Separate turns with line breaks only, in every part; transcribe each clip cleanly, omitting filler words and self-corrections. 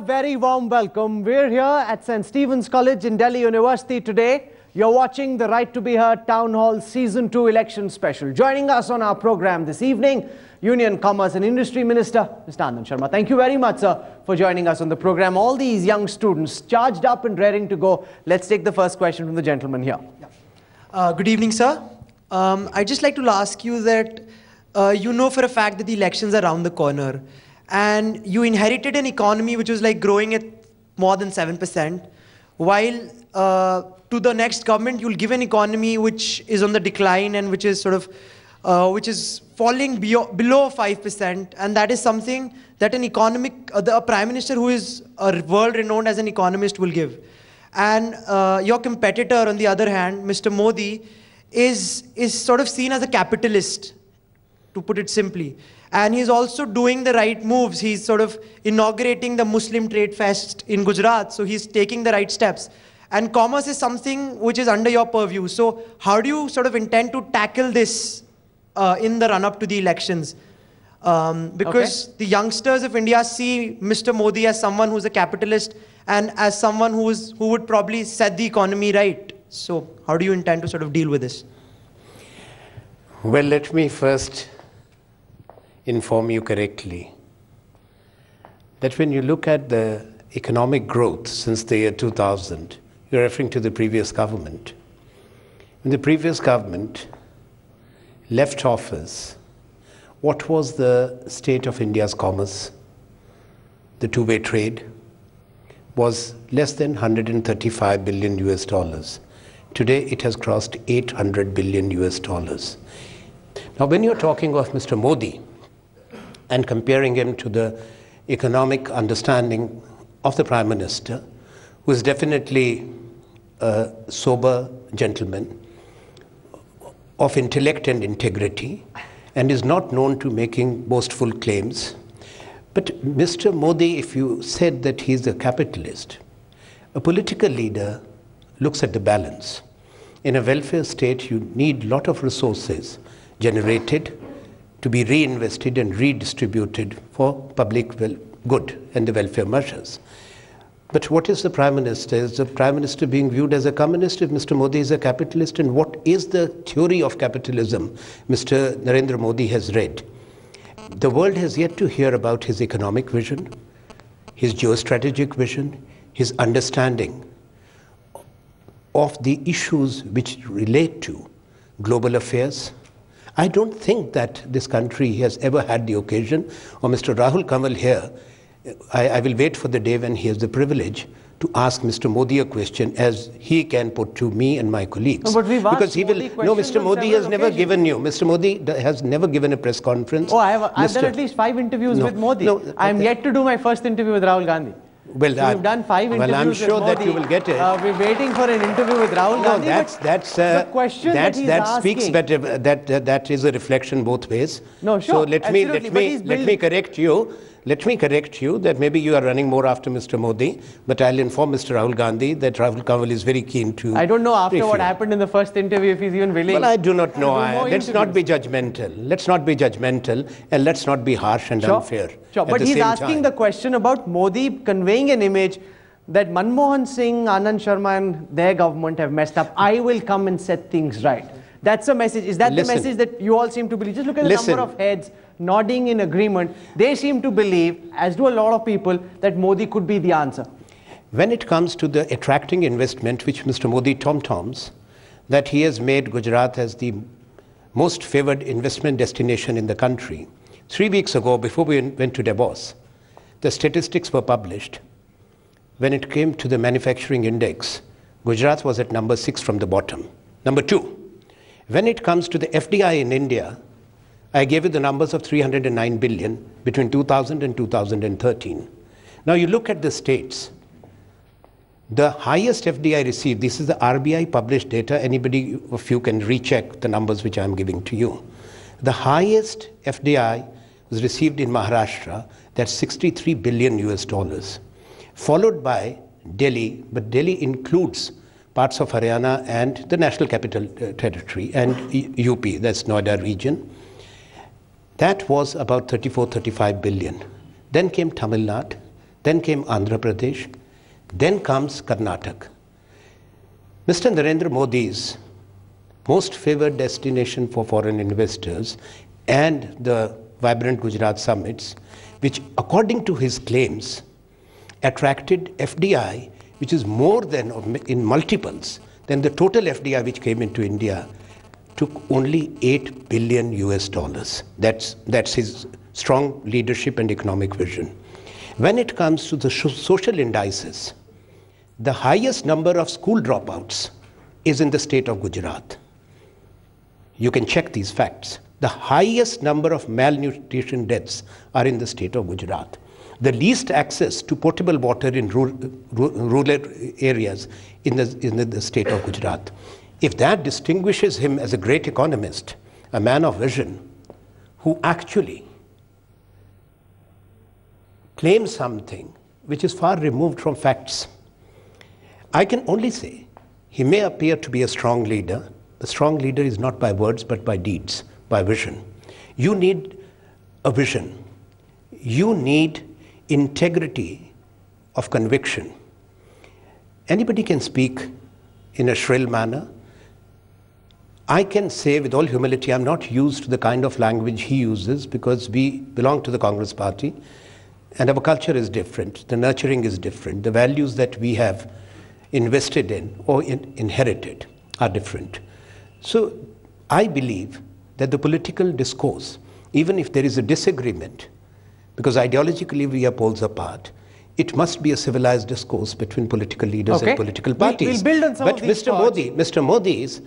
very warm welcome. We're here at St. Stephen's College in Delhi University today. You're watching the Right to Be Heard Town Hall Season 2 Election Special. Joining us on our program this evening, Union Commerce and Industry Minister, Mr. Anand Sharma. Thank you very much, sir, for joining us on the program. All these young students charged up and raring to go. Let's take the first question from the gentleman here.
Good evening, sir. I'd just like to ask you that you know for a fact that the elections are around the corner, and you inherited an economy which was like growing at more than 7%, while to the next government you'll give an economy which is on the decline and which is sort of which is falling below 5%, and that is something that a prime minister who is world renowned as an economist will give. And your competitor, on the other hand, Mr. Modi, is sort of seen as a capitalist, to put it simply. And he's also doing the right moves. He's sort of inaugurating the Muslim Trade Fest in Gujarat, so he's taking the right steps. And commerce is something which is under your purview. So how do you sort of intend to tackle this in the run-up to the elections? Because the youngsters of India see Mr. Modi as someone who's a capitalist and as someone who would probably set the economy right. So how do you intend to sort of deal with this?
Well, let me first inform you correctly that when you look at the economic growth since the year 2000, you're referring to the previous government. When the previous government left office, what was the state of India's commerce? The two-way trade was less than 135 billion US dollars. Today it has crossed 800 billion US dollars. Now when you're talking of Mr. Modi and comparing him to the economic understanding of the Prime Minister, who is definitely a sober gentleman of intellect and integrity and is not known to making boastful claims. But Mr. Modi, if you said that he's a capitalist, a political leader looks at the balance. In a welfare state, you need a lot of resources generated to be reinvested and redistributed for public good and the welfare measures. But what is the Prime Minister? Is the Prime Minister being viewed as a communist if Mr. Modi is a capitalist? And what is the theory of capitalism Mr. Narendra Modi has read? The world has yet to hear about his economic vision, his geostrategic vision, his understanding of the issues which relate to global affairs. I don't think that this country has ever had the occasion, or Mr. Rahul Kanwal here, I will wait for the day when he has the privilege to ask Mr. Modi a question as he can put to me and my colleagues.
No, but we've
because he will. No, Mr. Modi has never
occasions.
given you. Mr. Modi has never given a press conference.
Oh, I've done at least 5 interviews with Modi.
No,
I'm yet to do my first interview with Rahul Gandhi.
Well,
so we've done 5 interviews
well, I'm sure
with Modi.
that you will get it.
We're waiting for an interview with Rahul Gandhi.
The question that speaks better. That is a reflection both ways.
No, sure.
So let me correct you. Let me correct you that maybe you are running more after Mr. Modi, but I'll inform Mr. Rahul Gandhi that Rahul Kanwal is very keen to.
I don't know after what happened in the first interview if he's even willing.
Well, I do not know. Let's not be judgmental. Let's not be judgmental, and let's not be harsh and unfair.
Sure, but he's asking the question about Modi conveying an image that Manmohan Singh, Anand Sharma and their government have messed up. I will come and set things right. That's a message. Is that the message that you all seem to believe? Just look at the number of heads nodding in agreement. They seem to believe, as do a lot of people, that Modi could be the answer.
When it comes to the attracting investment, which Mr. Modi tom-toms, that he has made Gujarat as the most favored investment destination in the country. 3 weeks ago, before we went to Davos, the statistics were published. When it came to the manufacturing index, Gujarat was at number 6 from the bottom. Number 2, when it comes to the FDI in India, I gave you the numbers of 309 billion between 2000 and 2013. Now you look at the states. The highest FDI received, this is the RBI published data, anybody of you can recheck the numbers which I'm giving to you. The highest FDI was received in Maharashtra, that's 63 billion US dollars. Followed by Delhi, but Delhi includes parts of Haryana and the National Capital Territory and UP, that's Noida region. That was about 34-35 billion. Then came Tamil Nadu, then came Andhra Pradesh, then comes Karnataka. Mr. Narendra Modi's most favored destination for foreign investors and the vibrant Gujarat summits, which according to his claims attracted FDI, which is more than, in multiples, than the total FDI which came into India, took only $8 billion US. That's his strong leadership and economic vision. When it comes to the social indices, the highest number of school dropouts is in the state of Gujarat. You can check these facts. The highest number of malnutrition deaths are in the state of Gujarat. The least access to potable water in rural areas in the state of Gujarat. If that distinguishes him as a great economist, a man of vision, who actually claims something which is far removed from facts, I can only say he may appear to be a strong leader. A strong leader is not by words but by deeds, by vision. You need a vision. You need integrity of conviction. Anybody can speak in a shrill manner. I can say with all humility, I'm not used to the kind of language he uses because we belong to the Congress party and our culture is different. The nurturing is different. The values that we have invested in or inherited are different. So I believe that the political discourse, even if there is a disagreement, because ideologically we are poles apart, it must be a civilized discourse between political leaders and political parties.
We'll build on some of these
Mr. Modi's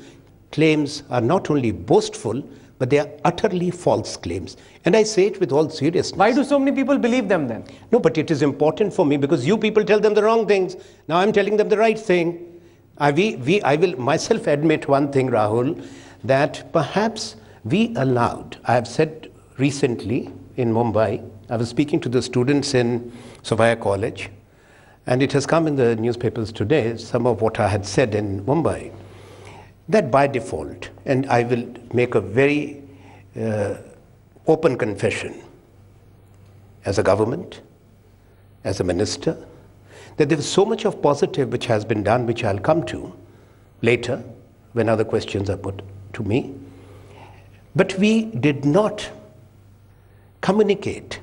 claims are not only boastful, but they are utterly false claims. And I say it with all seriousness.
Why do so many people believe them then?
No, but it is important for me because you people tell them the wrong things. Now I'm telling them the right thing. I will myself admit one thing, Rahul, that perhaps we allowed, I have said recently in Mumbai, I was speaking to the students in Sophia College, and it has come in the newspapers today, some of what I had said in Mumbai, that by default, and I will make a very open confession as a government, as a minister, that there is so much of positive which has been done, which I'll come to later when other questions are put to me. But we did not communicate,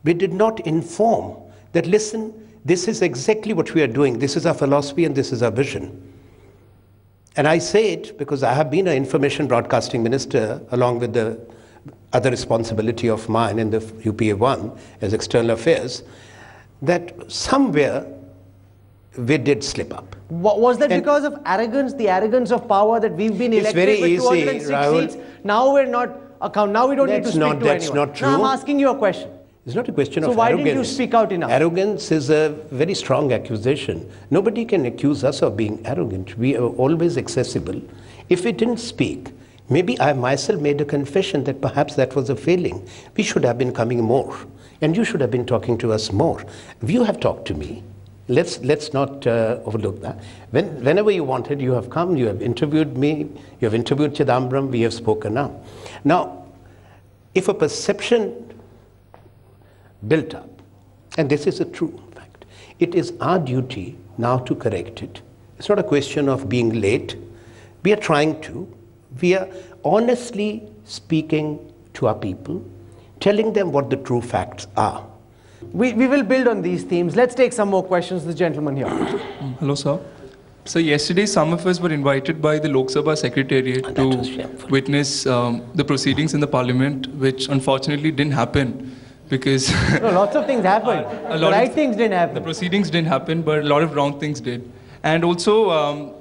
we did not inform that, listen, this is exactly what we are doing, this is our philosophy and this is our vision. And I say it because I have been an information broadcasting minister along with the other responsibility of mine in the UPA1 as external affairs, that somewhere we did slip up.
Was that because of arrogance, the arrogance of power that we've been elected with 206 seats? Now we're not now we don't need to speak to anyone.
That's not true.
Now I'm asking you a question.
It's not a question of arrogance.
So why didn't you speak out enough?
Arrogance is a very strong accusation. Nobody can accuse us of being arrogant. We are always accessible. If we didn't speak, maybe I myself made a confession that perhaps that was a failing. We should have been coming more. And you should have been talking to us more. You have talked to me. Let's not overlook that. Whenever you wanted, you have come, you have interviewed me, you have interviewed Chidambaram, we have spoken now. Now, if a perception built up, and this is a true fact, it is our duty now to correct it. It's not a question of being late. We are trying to. We are honestly speaking to our people, telling them what the true facts are.
We will build on these themes. Let's take some more questions. The gentleman here.
Hello, sir. So yesterday, some of us were invited by the Lok Sabha Secretariat to witness the proceedings in the Parliament, which unfortunately didn't happen because
no, lots of things happened. The right things didn't happen.
The proceedings didn't happen, but a lot of wrong things did. And also,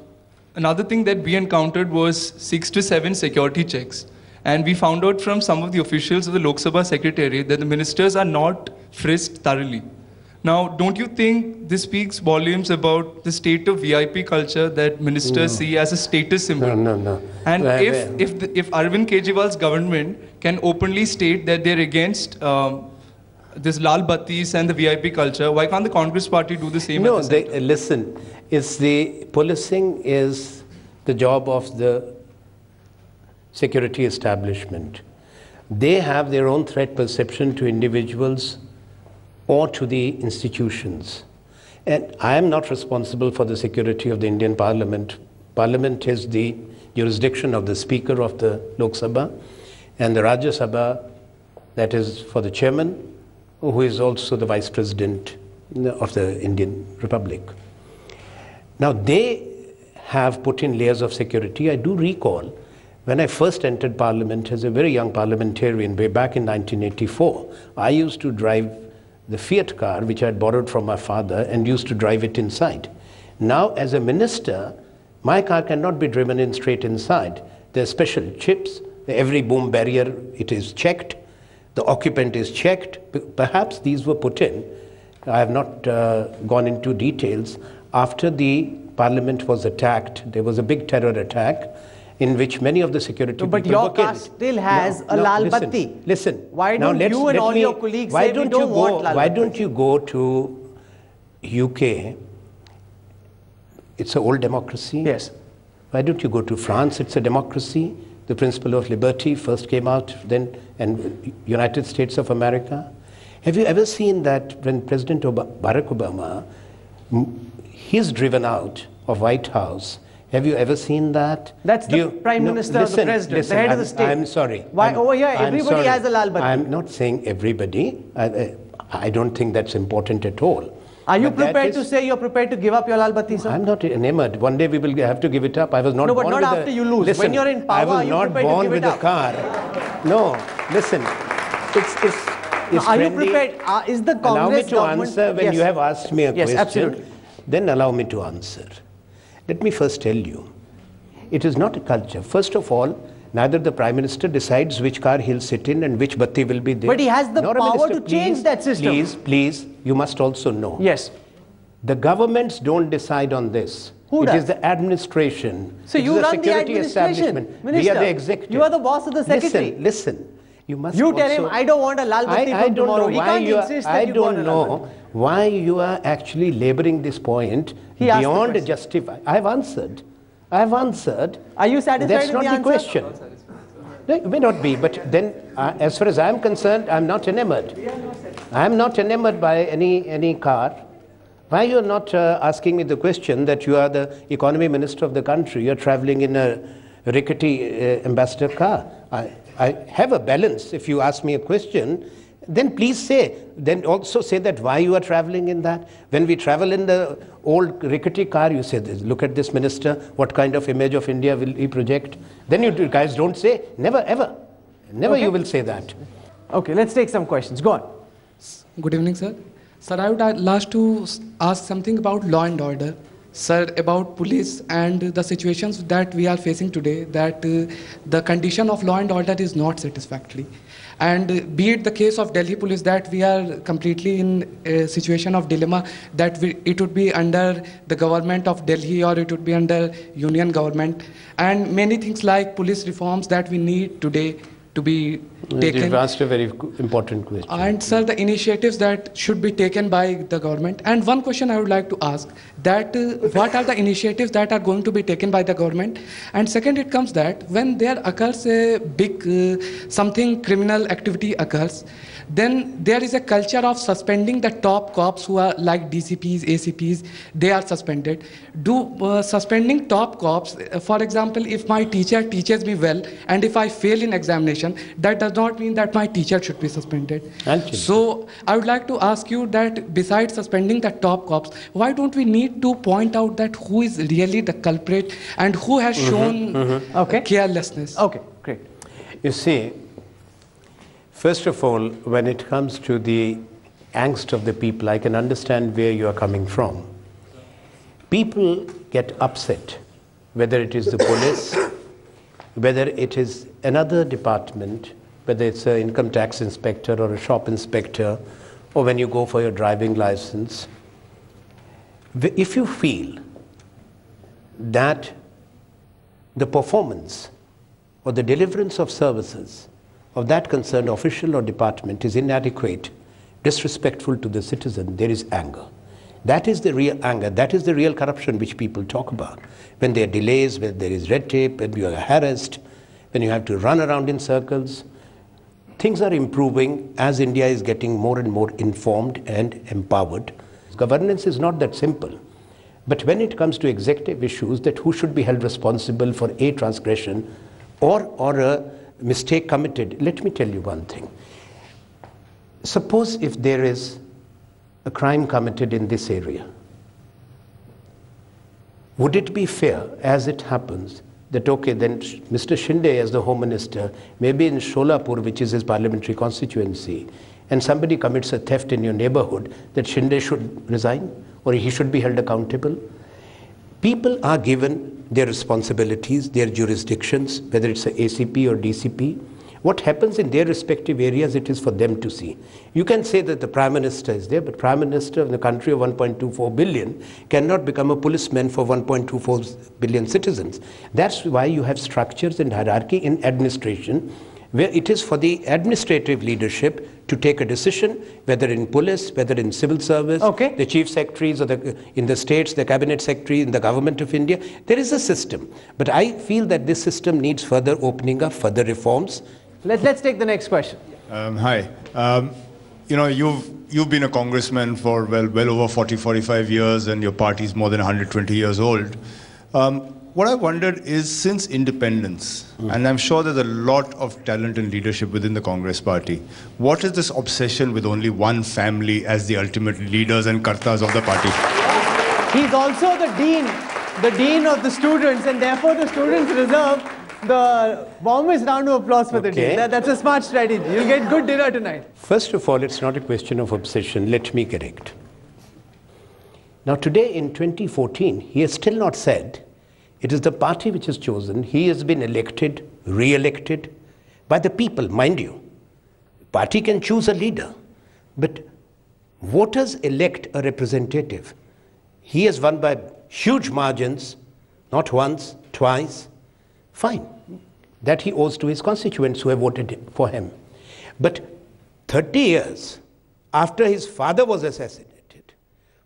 another thing that we encountered was 6 to 7 security checks. And we found out from some of the officials of the Lok Sabha Secretariat that the ministers are not frisked thoroughly. Now, don't you think this speaks volumes about the state of VIP culture that ministers see as a status symbol?
No.
And if Arvind Kejriwal's government can openly state that they're against this Lal Battis and the VIP culture, why can't the Congress party do the same?
No, listen, it's the policing is the job of the security establishment. They have their own threat perception to individuals or to the institutions. And I am not responsible for the security of the Indian Parliament. Parliament is the jurisdiction of the Speaker of the Lok Sabha, and the Rajya Sabha, that is for the chairman, who is also the Vice President of the Indian Republic. Now, they have put in layers of security. I do recall when I first entered Parliament as a very young parliamentarian way back in 1984, I used to drive the Fiat car, which I had borrowed from my father, and used to drive it inside. Now, as a minister, my car cannot be driven in straight inside. There are special chips. Every boom barrier, it is checked. The occupant is checked. Perhaps these were put in. I have not gone into details. After the Parliament was attacked, there was a big terror attack in which many of the security people were killed.
But your car still has a lal batti.
Listen.
Why don't you and all your colleagues say we don't want lal batti?
Why don't you go to UK? It's an old democracy.
Yes.
Why don't you go to France? It's a democracy. The principle of liberty first came out then, and United States of America. Have you ever seen that when President Barack Obama, he's driven out of White House? Have you ever seen that?
That's the Prime Minister, the President, the head of the state.
I'm sorry.
Why over here everybody has a lal batti?
I'm not saying everybody. I don't think that's important at all.
Are you prepared to say you're prepared to give up your lal batti, sir?
I'm not enamored. One day we will have to give it up. I was not born with a...
No, but not after you lose.
Listen,
when you're in power, are you prepared to give it up?
I was not born with a car. No, listen. It's
are
friendly.
You prepared? Is the Congress
Allow me to answer when you have asked me a question.
Yes, absolutely.
Then allow me to answer. Let me first tell you, it is not a culture. First of all, neither the Prime Minister decides which car he'll sit in and which batti will be there.
But he has the power to change that system.
Please, you must also know.
Yes.
The governments don't decide on this.
Who does?
It is the administration.
So you run the administration. Minister,
we are the executive.
You are the boss of the secretary.
Listen. You must
tell him, I don't want a lal batti from tomorrow. He can't insist that you want a lal batti.
Why you are actually laboring this point beyond justify. I have answered.
Are you satisfied
That's
with
not
the
the
answer?
question. No, it may not be, but then as far as I am concerned, I am not enamored. I am not enamored by any car. Why you are not asking me the question that you are the economy minister of the country, you are traveling in a rickety ambassador car? I have a balance. If you ask me a question, then please say, then also say that why you are traveling in that. When we travel in the old rickety car, you say, look at this minister, what kind of image of India will he project? Then you guys don't say, never ever. Never okay. You will say that.
Okay, let's take some questions. Go on.
Good evening, sir. Sir, I would like to ask something about law and order. Sir, about police and the situations that we are facing today, that the condition of law and order is not satisfactory. And be it the case of Delhi police, that we are completely in a situation of dilemma, that it would be under the government of Delhi or it would be under union government. And many things like police reforms that we need today to be taken.
You've asked a very important question.
And sir, the initiatives that should be taken by the government. And one question I would like to ask, that what are the initiatives that are going to be taken by the government? And second, it comes that when there occurs a big something criminal activity occurs, then there is a culture of suspending the top cops who are like DCPs, ACPs, they are suspended. Suspending top cops, for example, if my teacher teaches me well and if I fail in examination, that does not mean that my teacher should be suspended. So I would like to ask you that besides suspending the top cops, why don't we need to point out that who is really the culprit and who has shown carelessness?
Okay, great.
You see, first of all, when it comes to the angst of the people, I can understand where you are coming from. People get upset, whether it is the police, whether it is another department, whether it's an income tax inspector or a shop inspector, or when you go for your driving license. If you feel that the performance or the deliverance of services of that concerned official or department is inadequate, disrespectful to the citizen, there is anger. That is the real anger. That is the real corruption which people talk about. When there are delays, when there is red tape, when you are harassed, when you have to run around in circles. things are improving as India is getting more and more informed and empowered. Governance is not that simple. But when it comes to executive issues, that who should be held responsible for a transgression or a mistake committed, let me tell you one thing. Suppose if there is a crime committed in this area, would it be fair, as it happens, that okay, then Mr. Shinde as the Home Minister, maybe in Sholapur, which is his parliamentary constituency, and somebody commits a theft in your neighborhood, that Shinde should resign or he should be held accountable? People are given their responsibilities, their jurisdictions, whether it's a ACP or DCP. What happens in their respective areas, it is for them to see. You can say that the Prime Minister is there, but Prime Minister of the country of 1.24 billion cannot become a policeman for 1.24 billion citizens. That's why you have structures and hierarchy in administration, where it is for the administrative leadership to take a decision, whether in police, whether in civil service, the chief secretaries or in the states, the cabinet secretary in the government of India. There is a system. But I feel that this system needs further opening up, further reforms.
Let's take the next question.
Hi. You know, you've been a congressman for well over 40, 45 years, and your party is more than 120 years old. What I wondered is, since independence, and I'm sure there's a lot of talent and leadership within the Congress party, what is this obsession with only one family as the ultimate leaders and kartas of the party?
He's also the dean of the students, and therefore the students deserve the warmest round of applause for the dean. That's a smart strategy. You'll get good dinner tonight.
First of all, it's not a question of obsession. Let me correct. Now today in 2014, he has still not said it is the party which has chosen. He has been elected, re-elected by the people, mind you. Party can choose a leader, but voters elect a representative. He has won by huge margins, not once, twice. Fine. That he owes to his constituents who have voted for him. But 30 years after his father was assassinated,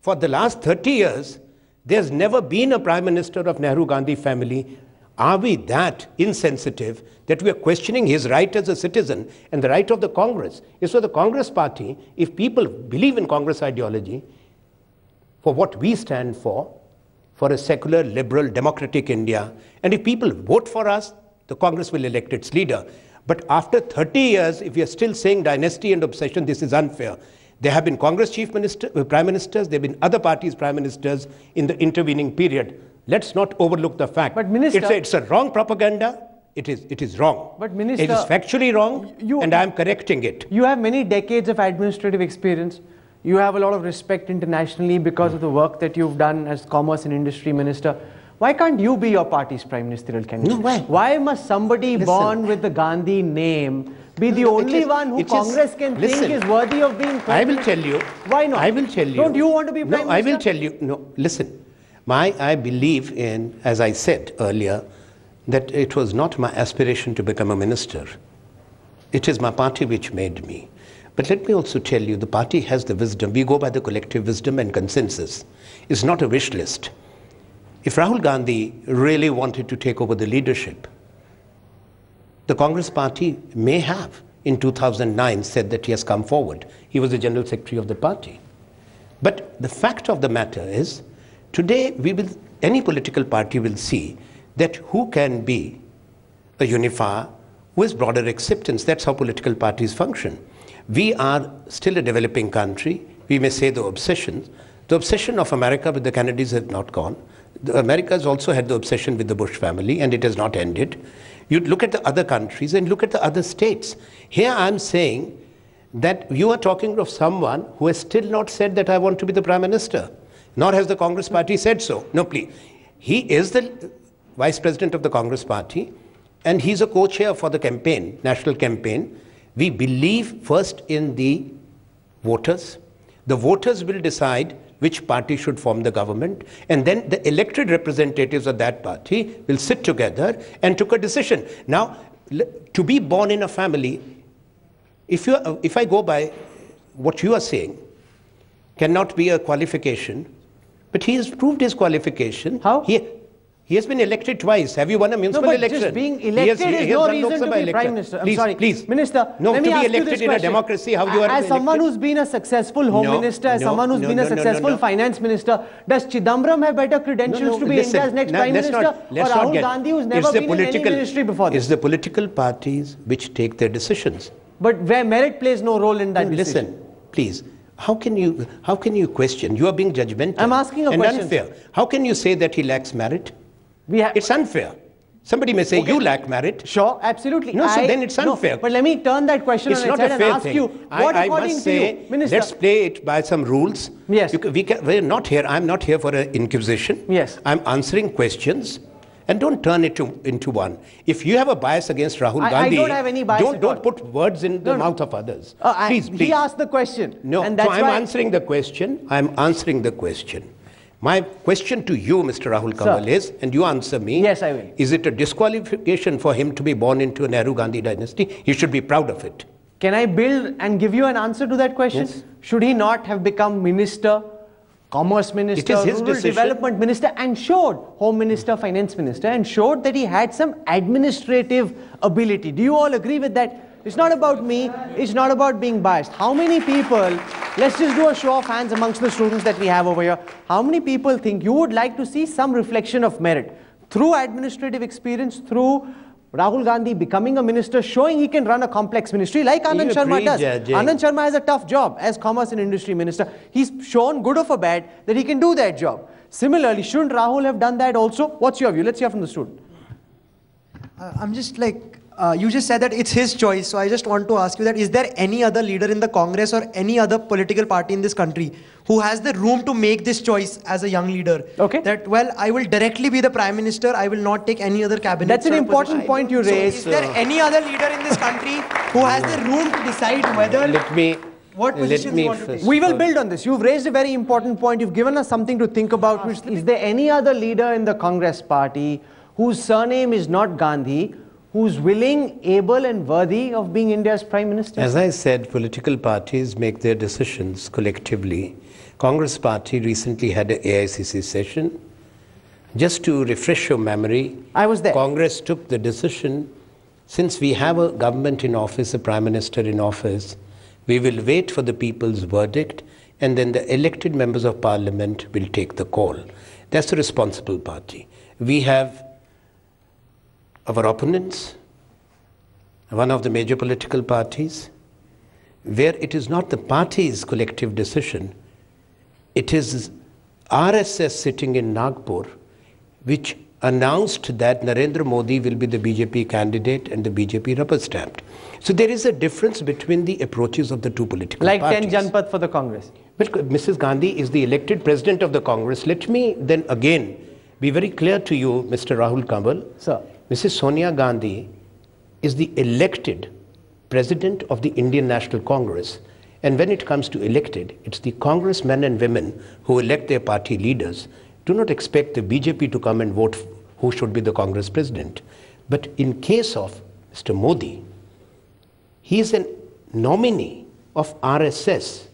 for the last 30 years, there's never been a Prime Minister of Nehru-Gandhi family. Are we that insensitive that we are questioning his right as a citizen? And the right of the Congress is for the Congress party, if people believe in Congress ideology, for what we stand for a secular, liberal, democratic India, and if people vote for us, the Congress will elect its leader. But after 30 years, if we are still saying dynasty and obsession, this is unfair. There have been Congress Prime Ministers, there have been other parties' Prime Ministers in the intervening period. Let's not overlook the fact.
But Minister,
it's a wrong propaganda. It is wrong.
But Minister,
it is factually wrong, and I am correcting it.
You have many decades of administrative experience. You have a lot of respect internationally because of the work that you've done as Commerce and Industry Minister. Why can't you be your party's Prime Ministerial candidate?
No, why?
Why must somebody born with the Gandhi name be the only one who Congress can think is worthy of being Prime Minister?
I will tell you.
Why not?
I will tell you.
Don't you want to be Prime Minister?
No, I will tell you. No, listen. I believe in, as I said earlier, that it was not my aspiration to become a minister. It is my party which made me. But let me also tell you, the party has the wisdom. We go by the collective wisdom and consensus. It's not a wish list. If Rahul Gandhi really wanted to take over the leadership, the Congress party may have, in 2009, said that he has come forward. He was the General Secretary of the party. But the fact of the matter is, today any political party will see that who can be a unifier, who has broader acceptance. That's how political parties function. We are still a developing country. We may say the obsession of America with the Kennedys has not gone. America has also had the obsession with the Bush family, and it has not ended. You look at the other countries and look at the other states. Here I'm saying that you are talking of someone who has still not said that I want to be the Prime Minister, nor has the Congress party said so. No, please. He is the Vice President of the Congress party, and he's a co-chair for the campaign, national campaign. We believe first in the voters. The voters will decide which party should form the government, and then the elected representatives of that party will sit together and took a decision. Now, to be born in a family, if I go by what you are saying, cannot be a qualification, but he has proved his qualification.
How?
He has been elected twice. Have you won a municipal
No, but
election?
just being elected is no reason to be Prime Minister. I'm sorry.
Please.
Minister,
No,
let
to
me
be
ask you
elected
this
in a
question.
democracy, how you are
As someone
elected?
who's been a successful Home Minister, as someone who's been a successful Finance Minister, does Chidambaram have better credentials to be India's next Prime Minister? Or Rahul Gandhi, who's never been in any ministry before this?
It's the political parties which take their decisions.
But where merit plays no role in that decision.
Listen, please. How can you question? You are being judgmental.
I'm asking a
and
question.
Unfair. How can you say that he lacks merit? It's unfair. Somebody may say you lack merit.
Sure, absolutely.
No, so then it's unfair.
No, but let me turn that question on its head and ask you, what according to you, Minister?
Let's play it by some rules.
Yes.
We're not here. I'm not here for an inquisition.
Yes.
I'm answering questions. And don't turn it into one. If you have a bias against Rahul Gandhi,
I don't have any bias
don't put words in the mouth of others. Please.
He asked the question.
No,
and that's
so I'm answering the question. I'm answering the question. My question to you, Mr. Rahul Kamal, is, and you answer me.
Yes, I will.
Is it a disqualification for him to be born into a Nehru-Gandhi dynasty? He should be proud of it.
Can I build and give you an answer to that question?
Yes.
Should he not have become Minister, Commerce Minister, Rural Development Minister, and showed Home Minister, Finance Minister, and showed that he had some administrative ability? Do you all agree with that? It's not about me, it's not about being biased. How many people, let's just do a show of hands amongst the students that we have over here. How many people think you would like to see some reflection of merit through administrative experience, through Rahul Gandhi becoming a minister, showing he can run a complex ministry like Anand Sharma does. Anand Sharma has a tough job as Commerce and Industry Minister. He's shown, good or for bad, that he can do that job. Similarly, shouldn't Rahul have done that also? What's your view? Let's hear from the student.
I'm just like, you just said that it's his choice. So I just want to ask you that, is there any other leader in the Congress or any other political party in this country who has the room to make this choice as a young leader?
Okay.
That, well, I will directly be the Prime Minister. I will not take any other cabinet.
That's an important point you raised.
So is there any other leader in this country who has the room to decide whether... What positions you want to take?
We will build on this. You've raised a very important point. You've given us something to think about. Is there any other leader in the Congress party whose surname is not Gandhi, who's willing, able and worthy of being India's Prime Minister?
As I said, political parties make their decisions collectively. Congress party recently had an AICC session. Just to refresh your memory,
I was there.
Congress took the decision, since we have a government in office, a Prime Minister in office, we will wait for the people's verdict and then the elected members of parliament will take the call. That's the responsible party. We have our opponents, one of the major political parties, where it is not the party's collective decision, it is RSS sitting in Nagpur, which announced that Narendra Modi will be the BJP candidate and the BJP rubber stamped. So there is a difference between the approaches of the two political parties.
Like 10 Janpath for the Congress.
But Mrs. Gandhi is the elected president of the Congress. Let me then again be very clear to you, Mr. Rahul Kamal.
Sir.
Mrs. Sonia Gandhi is the elected president of the Indian National Congress. And when it comes to elected, it's the congressmen and women who elect their party leaders. Do not expect the BJP to come and vote who should be the Congress president. But in case of Mr. Modi, he is a nominee of RSS.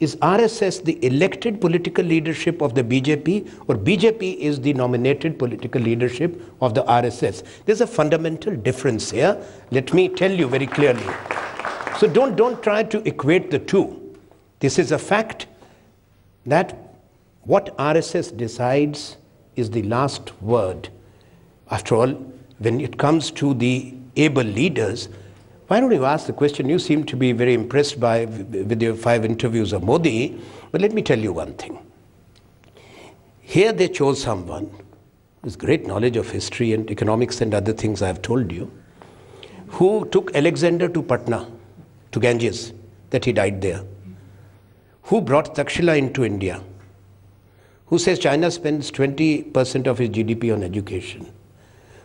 Is RSS the elected political leadership of the BJP, or BJP is the nominated political leadership of the RSS? There's a fundamental difference here. Let me tell you very clearly. So don't try to equate the two. This is a fact that what RSS decides is the last word. After all, when it comes to the able leaders, why don't you ask the question? You seem to be very impressed with your 5 interviews of Modi, but let me tell you one thing. Here they chose someone with great knowledge of history and economics and other things I have told you, who took Alexander to Patna, to Ganges, that he died there, who brought Takshila into India, who says China spends 20% of its GDP on education,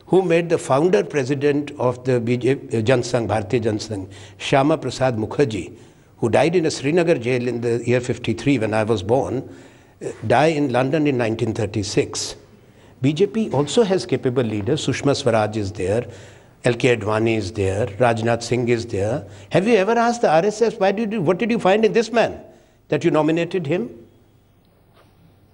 who made the founder president of the Jansangh, Bharatiya Jansangh, Shyama Prasad Mukherjee, who died in a Srinagar jail in the year 53 when I was born, died in London in 1936. BJP also has capable leaders. Sushma Swaraj is there, L.K. Advani is there, Rajnath Singh is there. Have you ever asked the RSS, what did you find in this man that you nominated him?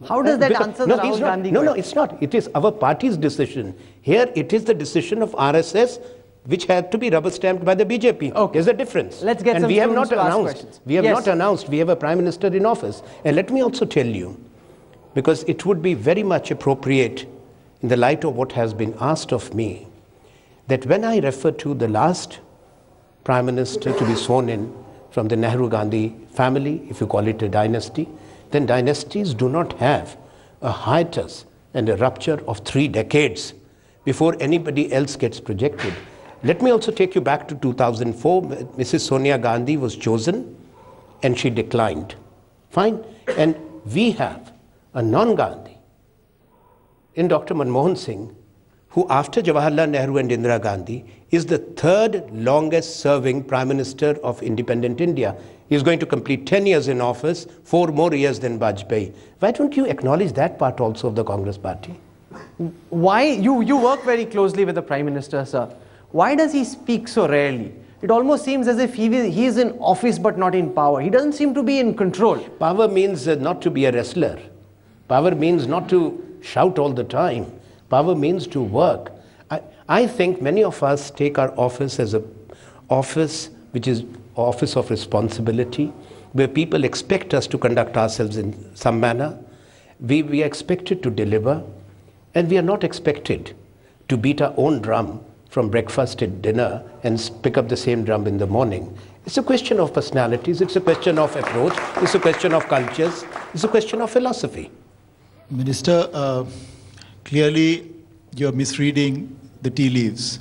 How does that answer the Rahul Gandhi question?
No, it's not. It is our party's decision. Here, it is the decision of RSS, which had to be rubber stamped by the BJP.
Okay.
There's a difference.
Let's get some students to ask questions.
We have not announced we have a Prime Minister in office. And let me also tell you, because it would be very much appropriate in the light of what has been asked of me, that when I refer to the last Prime Minister to be sworn in from the Nehru-Gandhi family, if you call it a dynasty, then dynasties do not have a hiatus and a rupture of 3 decades before anybody else gets projected. Let me also take you back to 2004. Mrs. Sonia Gandhi was chosen and she declined. Fine. And we have a non-Gandhi in Dr. Manmohan Singh, who after Jawaharlal Nehru and Indira Gandhi is the 3rd longest serving Prime Minister of independent India. He is going to complete 10 years in office, 4 more years than Vajpayee. Why don't you acknowledge that part also of the Congress party?
Why? You work very closely with the Prime Minister, sir. Why does he speak so rarely? It almost seems as if he is in office but not in power. He doesn't seem to be in control.
Power means not to be a wrestler. Power means not to shout all the time. Power means to work. I think many of us take our office as an office which is office of responsibility, where people expect us to conduct ourselves in some manner. We are expected to deliver, and we are not expected to beat our own drum from breakfast to dinner and pick up the same drum in the morning. It's a question of personalities, it's a question of approach, it's a question of cultures, it's a question of philosophy.
Minister, clearly you're misreading the tea leaves.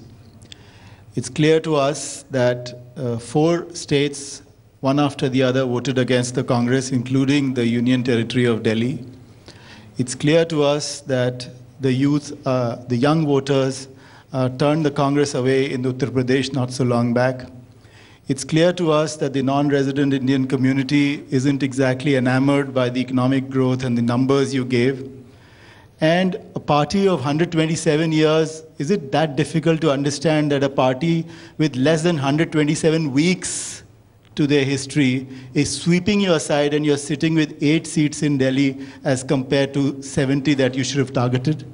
It's clear to us that 4 states, one after the other, voted against the Congress, including the Union Territory of Delhi. It's clear to us that the youth, the young voters, turned the Congress away in Uttar Pradesh not so long back. It's clear to us that the non-resident Indian community isn't exactly enamored by the economic growth and the numbers you gave. And a party of 127 years, is it that difficult to understand that a party with less than 127 weeks to their history is sweeping you aside and you're sitting with 8 seats in Delhi as compared to 70 that you should have targeted?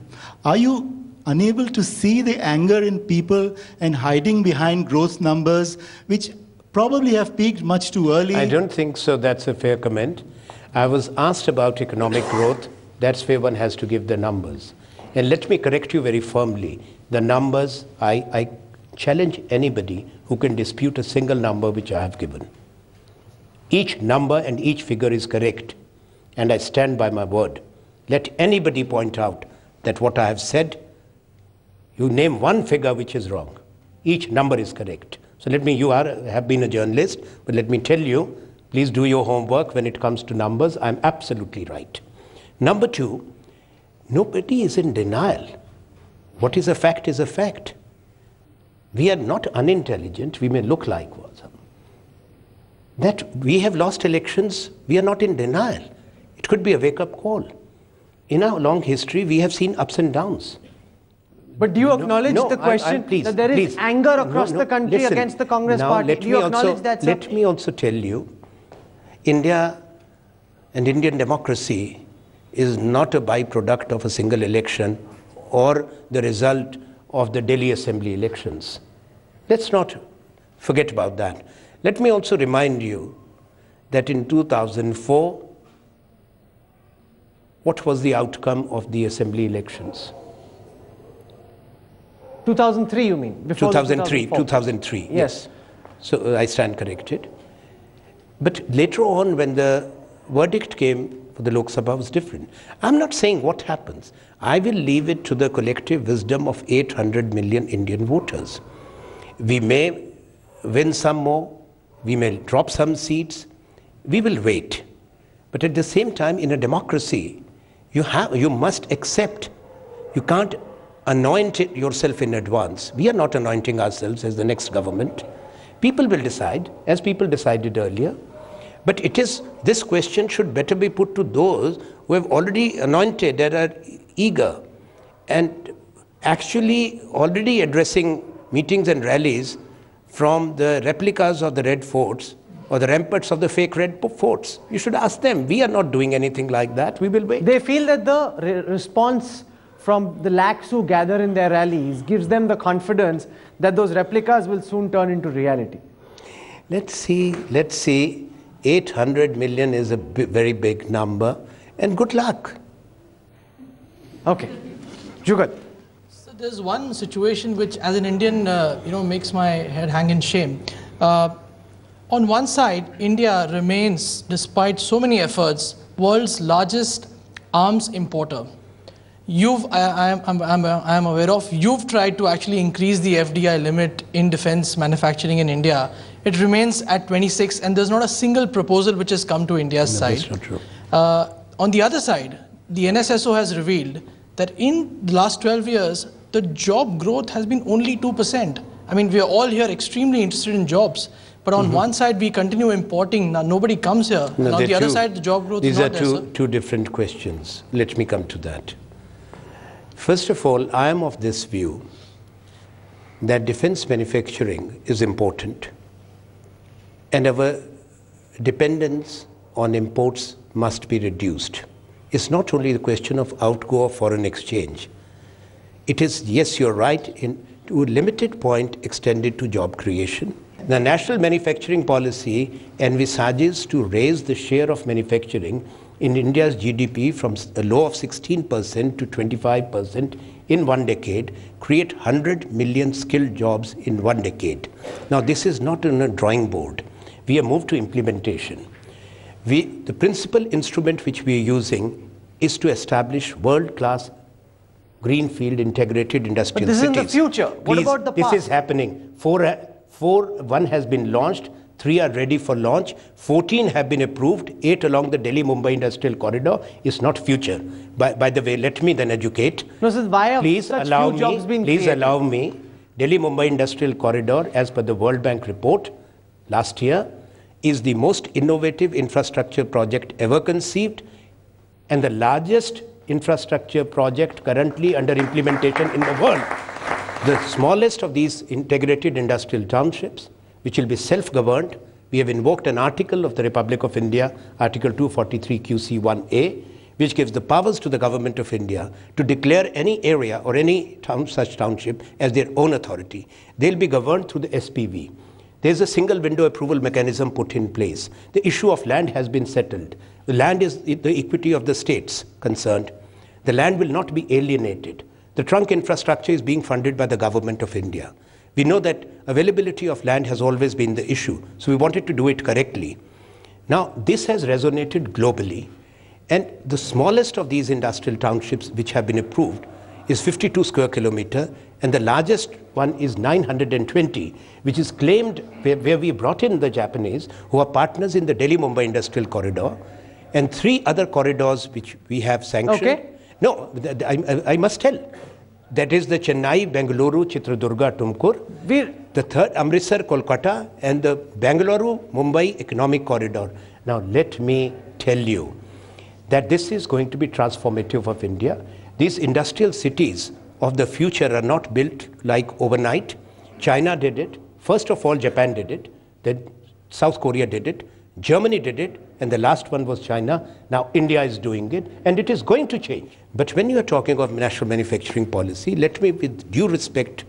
Are you unable to see the anger in people and hiding behind growth numbers which probably have peaked much too early?
I don't think so. That's a fair comment. I was asked about economic growth. That's where one has to give the numbers. And let me correct you very firmly. The numbers, I challenge anybody who can dispute a single number which I have given. Each number and each figure is correct. And I stand by my word. Let anybody point out that what I have said, you name one figure which is wrong. Each number is correct. So let me, you have been a journalist, but let me tell you, please do your homework when it comes to numbers. I'm absolutely right. Number 2, nobody is in denial. What is a fact is a fact. We are not unintelligent. We may look like one. That we have lost elections, we are not in denial. It could be a wake-up call. In our long history, we have seen ups and downs.
But do you acknowledge the question that there is anger across the country against the Congress party? Do you acknowledge that, sir?
Let me also tell you, India and Indian democracy is not a byproduct of a single election or the result of the Delhi Assembly elections. Let's not forget about that. Let me also remind you that in 2004, what was the outcome of the Assembly elections?
2003, you mean? Before
2003. Yes. So I stand corrected. But later on, when the verdict came for the Lok Sabha, was different. I'm not saying what happens. I will leave it to the collective wisdom of 800 million Indian voters. We may win some more. We may drop some seats. We will wait. But at the same time, in a democracy, you must accept. You can't anoint it yourself in advance. We are not anointing ourselves as the next government. People will decide, as people decided earlier. But this question should better be put to those who have already anointed and are eager and actually already addressing meetings and rallies from the replicas of the Red Forts or the ramparts of the fake red forts. You should ask them. We are not doing anything like that. We will wait.
They feel that the response from the lakhs who gather in their rallies gives them the confidence that those replicas will soon turn into reality.
Let's see. 800 million is a very big number, and good luck.
Okay. Jugat.
So there's one situation which, as an Indian, makes my head hang in shame. On one side, India remains, despite so many efforts, world's largest arms importer. I am aware of, you've tried to actually increase the FDI limit in defense manufacturing in India. It remains at 26, and there's not a single proposal which has come to India's side.
That's not true.
On the other side, the NSSO has revealed that in the last 12 years, the job growth has been only 2%. I mean, we are all here extremely interested in jobs. But on one side, we continue importing. Now, nobody comes here.
No,
and on the other side, the job growth is not there.
These are two different questions. Let me come to that. First of all, I am of this view that defense manufacturing is important, and our dependence on imports must be reduced. It's not only the question of outgo of foreign exchange. It is, yes, you're right, to a limited point extended to job creation. The national manufacturing policy envisages to raise the share of manufacturing in India's GDP from a low of 16% to 25% in 1 decade, create 100 million skilled jobs in 1 decade. Now, this is not on a drawing board. We have moved to implementation. The principal instrument which we are using is to establish world-class greenfield integrated industrial cities.
But this is in the future. What about the past?
This is happening. One has been launched, 3 are ready for launch, 14 have been approved, 8 along the Delhi-Mumbai industrial corridor. Is not future. By the way, let me then educate.
No, so why have
please
such
allow
few jobs been
Please
created?
allow me. Delhi-Mumbai industrial corridor, as per the World Bank report last year, is the most innovative infrastructure project ever conceived and the largest infrastructure project currently under implementation in the world. The smallest of these integrated industrial townships, which will be self-governed. We have invoked an article of the Republic of India, Article 243 QC1A, which gives the powers to the Government of India to declare any area or any such township as their own authority. They'll be governed through the SPV. There's a single window approval mechanism put in place. The issue of land has been settled. The land is the equity of the states concerned. The land will not be alienated. The trunk infrastructure is being funded by the Government of India. We know that availability of land has always been the issue, so we wanted to do it correctly. Now, this has resonated globally, and the smallest of these industrial townships which have been approved is 52 square kilometer, and the largest one is 920, which is claimed where we brought in the Japanese, who are partners in the Delhi-Mumbai industrial corridor, and 3 other corridors which we have sanctioned.
Okay.
No, I must tell. That is the Chennai, Bengaluru, Chitradurga, Tumkur. The third, Amritsar, Kolkata, and the Bengaluru-Mumbai economic corridor. Now, let me tell you that this is going to be transformative of India. These industrial cities of the future are not built like overnight. China did it. First of all, Japan did it. Then South Korea did it. Germany did it, and the last one was China. Now India is doing it, and it is going to change. But when you are talking of national manufacturing policy, let me, with due respect,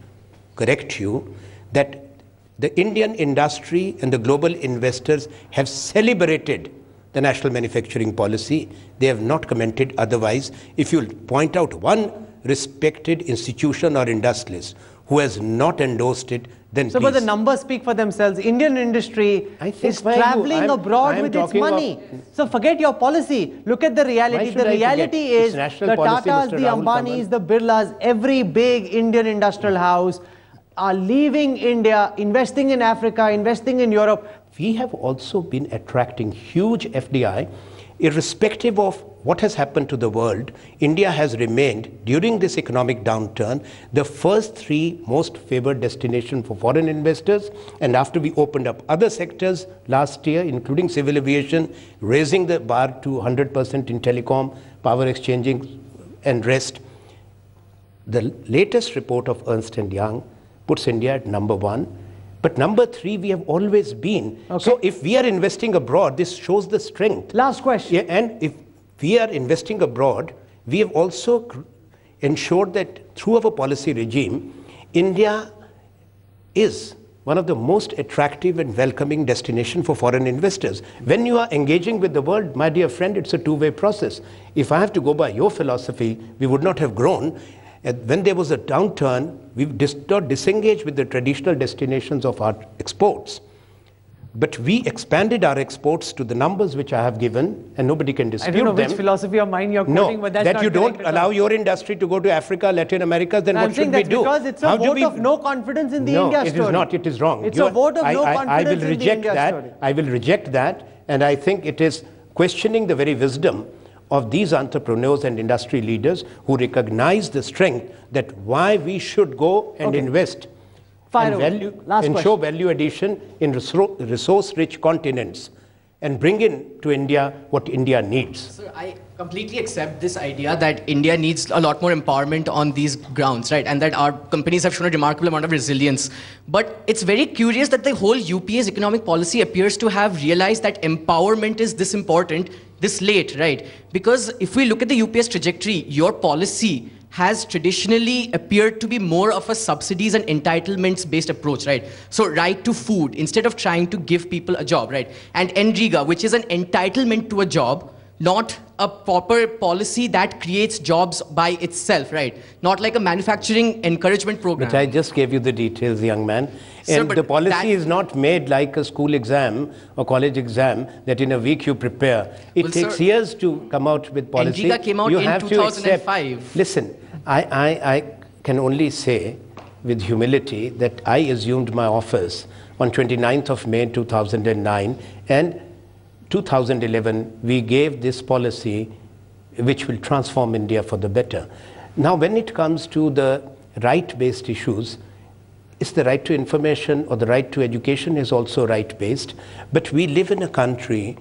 correct you that the Indian industry and the global investors have celebrated the national manufacturing policy. They have not commented otherwise. If you point out one respected institution or industrialist who has not endorsed it, then
so,
please.
but the numbers speak for themselves. Indian industry is traveling abroad with its money. So forget your policy. Look at the reality. The reality is the Tatas, the Ambanis, the Birlas, every big Indian industrial house are leaving India, investing in Africa, investing in Europe.
We have also been attracting huge FDI. Irrespective of what has happened to the world, India has remained, during this economic downturn, the first 3 most favored destination for foreign investors. And after we opened up other sectors last year, including civil aviation, raising the bar to 100% in telecom, power exchanging, and rest, the latest report of Ernst & Young puts India at #1. But number 3, we have always been.
Okay.
So if we are investing abroad, this shows the strength.
Last question.
Yeah, and if we are investing abroad, we have also ensured that through our policy regime, India is one of the most attractive and welcoming destination for foreign investors. When you are engaging with the world, my dear friend, it's a two-way process. If I have to go by your philosophy, we would not have grown. When there was a downturn, we did not disengage with the traditional destinations of our exports. But we expanded our exports to the numbers which I have given, and nobody can dispute them.
I don't know which philosophy of mine you're quoting, but that's
that
not
you don't
correct at
allow
all.
your industry to go to Africa, Latin America, then what should we do?
Because it's a vote of no confidence in the India story.
No, it is not. It is wrong.
It's a vote of no confidence in the India story.
I will reject that, and I think it is questioning the very wisdom of these entrepreneurs and industry leaders who recognize the strength that why we should go and invest and show value addition in resource-rich continents and bring in to India what India needs.
Sir, I completely accept this idea that India needs a lot more empowerment on these grounds, right? And that our companies have shown a remarkable amount of resilience. But it's very curious that the whole UPA's economic policy appears to have realized that empowerment is this important this late, right? Because if we look at the UPA's trajectory, your policy has traditionally appeared to be more of a subsidies and entitlements based approach, right? So right to food, instead of trying to give people a job, right? And NREGA, which is an entitlement to a job, not a proper policy that creates jobs by itself, right? Not like a manufacturing encouragement program.
But I just gave you the details, young man. Sir, and the policy is not made like a school exam or college exam that in a week you prepare. It takes years to come out with policy.
NREGA came out in 2005.
Listen, I can only say with humility that I assumed my office on 29th of May 2009, and 2011 we gave this policy which will transform India for the better. Now when it comes to the right-based issues, it's the right to information or the right to education is also right-based, but we live in a country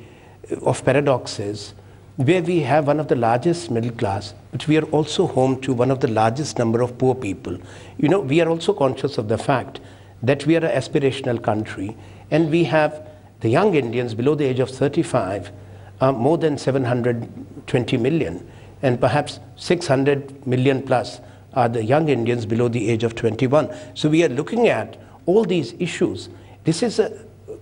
of paradoxes where we have one of the largest middle class, but we are also home to one of the largest number of poor people. You know, we are also conscious of the fact that we are an aspirational country, and we have the young Indians below the age of 35 are more than 720 million, and perhaps 600 million plus are the young Indians below the age of 21. So we are looking at all these issues. This is a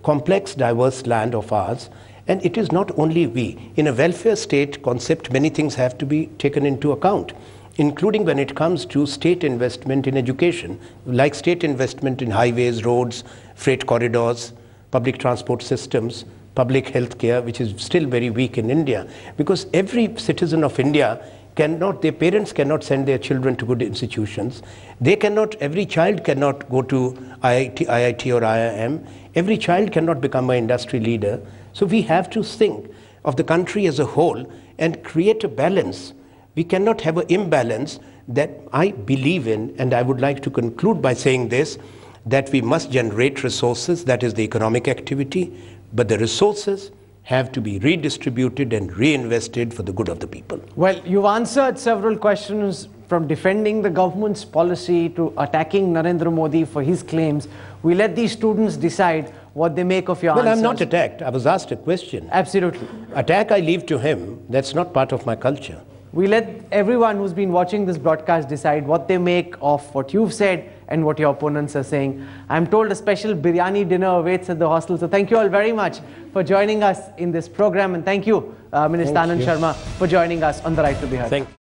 complex, diverse land of ours, and it is not only we. In a welfare state concept, many things have to be taken into account, including when it comes to state investment in education, like state investment in highways, roads, freight corridors, public transport systems, public health care, which is still very weak in India. Because every citizen of India cannot, their parents cannot send their children to good institutions. They cannot, every child cannot go to IIT or IIM. Every child cannot become an industry leader. So we have to think of the country as a whole and create a balance. We cannot have an imbalance that I believe in, and I would like to conclude by saying this, that we must generate resources, that is the economic activity, but the resources have to be redistributed and reinvested for the good of the people.
Well, you've answered several questions, from defending the government's policy to attacking Narendra Modi for his claims. We let these students decide what they make of your answers.
Well, I'm not attacked. I was asked a question.
Absolutely.
Attack I leave to him. That's not part of my culture.
We let everyone who's been watching this broadcast decide what they make of what you've said and what your opponents are saying. I'm told a special biryani dinner awaits at the hostel. So thank you all very much for joining us in this program. And thank you, Minister Anand Sharma, for joining us on The Right to Be Heard.
Thank you.